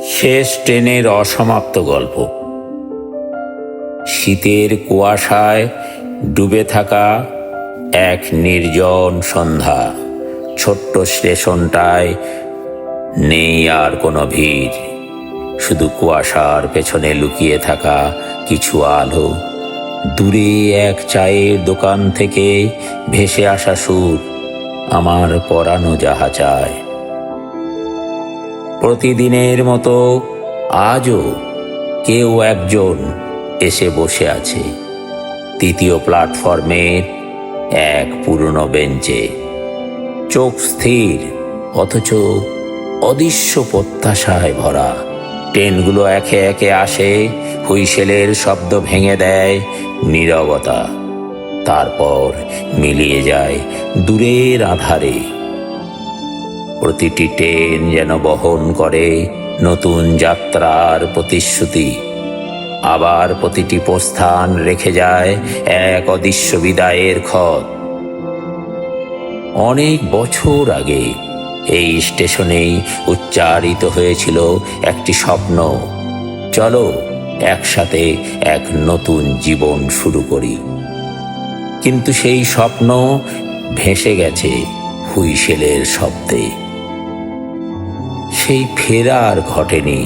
শেষ ট্রেনের অসমাপ্ত গল্প। শীতের কুয়াশায় ডুবে থাকা এক নির্জন সন্ধ্যা। ছোট্ট স্টেশনটায় নেই আর কোনো ভিড়, শুধু কুয়াশার পেছনে লুকিয়ে থাকা কিছু আলো। দূরে এক চায়ের দোকান থেকে ভেসে আসা সুর, আমার পরানো যাহা চায়। প্রতিদিনের মতো আজও কেউ একজন এসে বসে আছে তৃতীয় প্ল্যাটফর্মের এক পুরনো বেঞ্চে। চোখ স্থির, অথচ অদৃশ্য প্রত্যাশায় ভরা। ট্রেনগুলো একে একে আসে, হুইসেলের শব্দ ভেঙে দেয় নীরবতা, তারপর মিলিয়ে যায় দূরের আধারে। প্রতিটি ট্রেন যেন বহন করে নতুন যাত্রার প্রতিশ্রুতি, আবার প্রতিটি প্রস্থান রেখে যায় এক অদৃশ্য বিদায়ের ক্ষত। অনেক বছর আগে এই স্টেশনেই উচ্চারিত হয়েছিল একটি স্বপ্ন, চলো একসাথে এক নতুন জীবন শুরু করি। কিন্তু সেই স্বপ্ন ভেসে গেছে হুইসেলের শব্দে। সেই ফেরা আর ঘটেনি।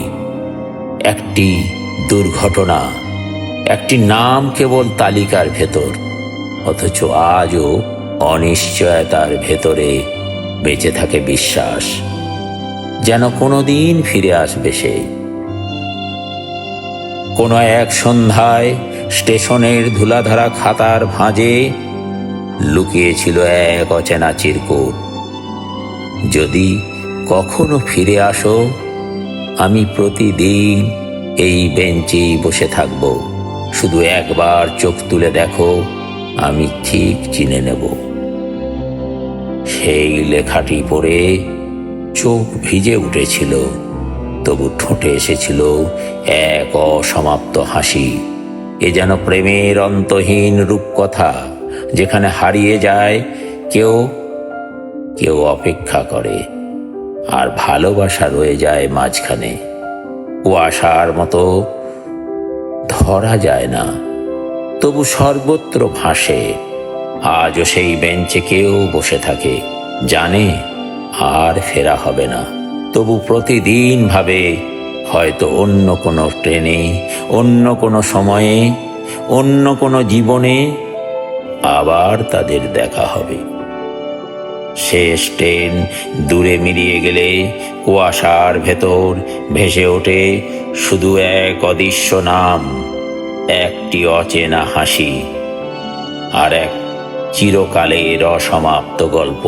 একটি দুর্ঘটনা, একটি নাম কেবল তালিকার ভেতর, অথচ আজও অনিশ্চয়তার ভেতরে বেঁচে থাকে বিশ্বাস, যেন কোনোদিন ফিরে আসবে সে। কোনো এক সন্ধ্যায় স্টেশনের ধুলাধারা খাতার ভাঁজে লুকিয়েছিল এক অচেনা চিরকুট। যদি কখনো ফিরে আসো, আমি প্রতিদিন এই বেঞ্চেই বসে থাকব। শুধু একবার চোখ তুলে দেখো, আমি ঠিক চিনে নেব। সেই লেখাটি পড়ে চোখ ভিজে উঠেছিল, তবু ঠোঁটে এসেছিল এক অসমাপ্ত হাসি। এ যেন প্রেমের অন্তহীন রূপকথা, যেখানে হারিয়ে যায় কেউ, কেউ অপেক্ষা করে, আর ভালোবাসা রয়ে যায় মাঝখানে। কুয়াশার মতো ধরা যায় না, তবু সর্বত্র ভাসে। আজও সেই বেঞ্চে কেউ বসে থাকে, জানে আর ফেরা হবে না, তবু প্রতিদিন ভাবে হয়তো অন্য কোনো ট্রেনে, অন্য কোনো সময়ে, অন্য কোনো জীবনে আবার তাদের দেখা হবে। শেষ ট্রেন দূরে মিলিয়ে গেলে কুয়াশার ভেতর ভেসে ওঠে শুধু এক অদৃশ্য নাম, একটি অচেনা হাসি, আর এক চিরকালের অসমাপ্ত গল্প।